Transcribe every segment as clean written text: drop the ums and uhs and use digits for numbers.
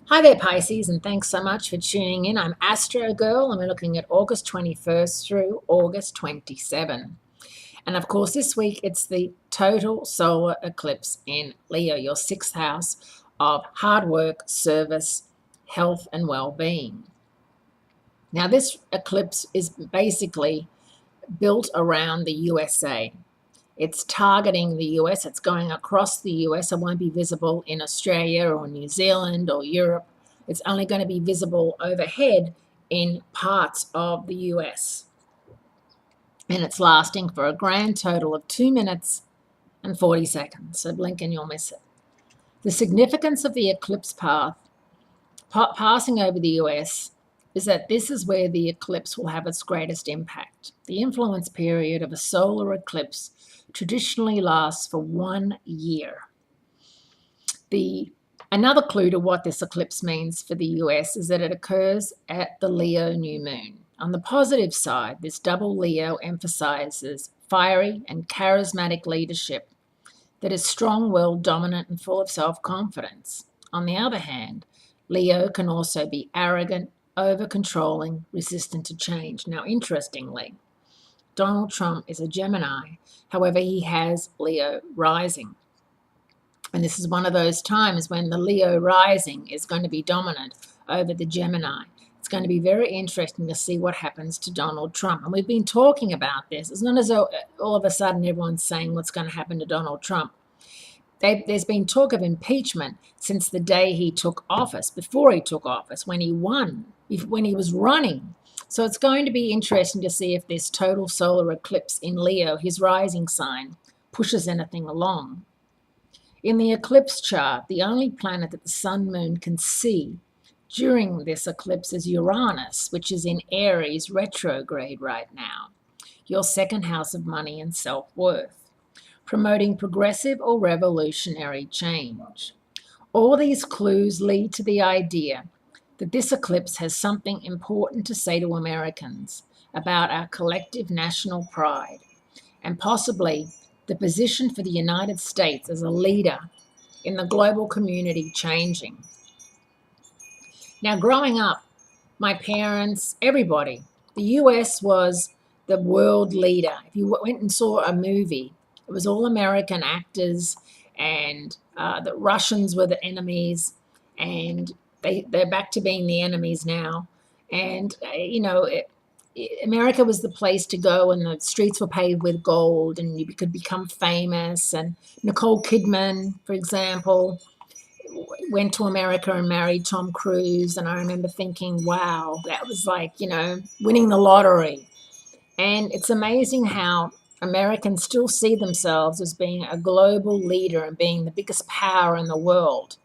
Hi there, Pisces, and thanks so much for tuning in. I'm Astrogirl, and we're looking at August 21st through August 27. And of course, this week it's the total solar eclipse in Leo, your sixth house of hard work, service, health, and well being. Now, this eclipse is basically built around the USA. It's targeting the US, it's going across the US. It won't be visible in Australia or New Zealand or Europe. It's only going to be visible overhead in parts of the US. And it's lasting for a grand total of 2 minutes and 40 seconds. So blink and you'll miss it. The significance of the eclipse path passing over the US is that this is where the eclipse will have its greatest impact. The influence period of a solar eclipse traditionally lasts for 1 year. Another clue to what this eclipse means for the US is that it occurs at the Leo new moon. On the positive side, this double Leo emphasizes fiery and charismatic leadership that is strong-willed, dominant, and full of self-confidence. On the other hand, Leo can also be arrogant, over-controlling, resistant to change. Now, interestingly, Donald Trump is a Gemini. However, he has Leo rising. And this is one of those times when the Leo rising is going to be dominant over the Gemini. It's going to be very interesting to see what happens to Donald Trump. And we've been talking about this. It's not as though all of a sudden everyone's saying what's going to happen to Donald Trump. There's been talk of impeachment since the day he took office, before he took office, when he won, when he was running. So it's going to be interesting to see if this total solar eclipse in Leo, his rising sign, pushes anything along. In the eclipse chart, the only planet that the sun moon can see during this eclipse is Uranus, which is in Aries retrograde right now, your second house of money and self-worth, promoting progressive or revolutionary change. All these clues lead to the idea that this eclipse has something important to say to Americans about our collective national pride and possibly the position for the United States as a leader in the global community changing. Now, growing up, my parents, everybody, the US was the world leader. If you went and saw a movie, it was all American actors, and the Russians were the enemies, and they're back to being the enemies now. And, America was the place to go, and the streets were paved with gold, and you could become famous. And Nicole Kidman, for example, went to America and married Tom Cruise. And I remember thinking, wow, that was like, winning the lottery. And it's amazing how Americans still see themselves as being a global leader and being the biggest power in the world.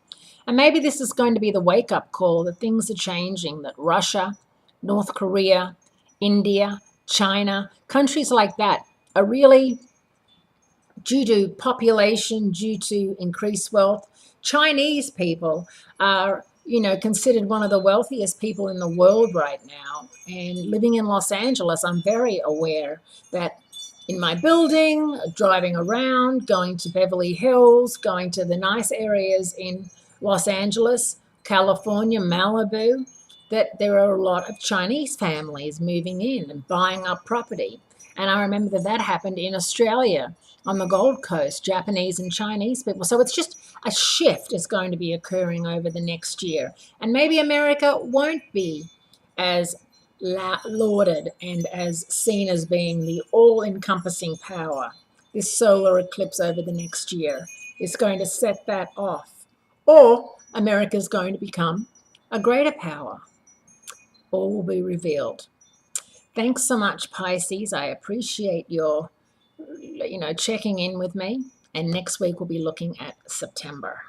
And maybe this is going to be the wake-up call that things are changing, that Russia, North Korea, India, China, countries like that are really, due to population, due to increased wealth, Chinese people are, considered one of the wealthiest people in the world right now. And living in Los Angeles, I'm very aware that in my building, driving around, going to Beverly Hills, going to the nice areas in Los Angeles, California, Malibu, that there are a lot of Chinese families moving in and buying up property. And I remember that happened in Australia on the Gold Coast, Japanese and Chinese people. So it's just a shift is going to be occurring over the next year. And maybe America won't be as lauded and as seen as being the all-encompassing power. This solar eclipse over the next year is going to set that off. Or America is going to become a greater power. All will be revealed. Thanks so much, Pisces. I appreciate your, checking in with me. And next week we'll be looking at September.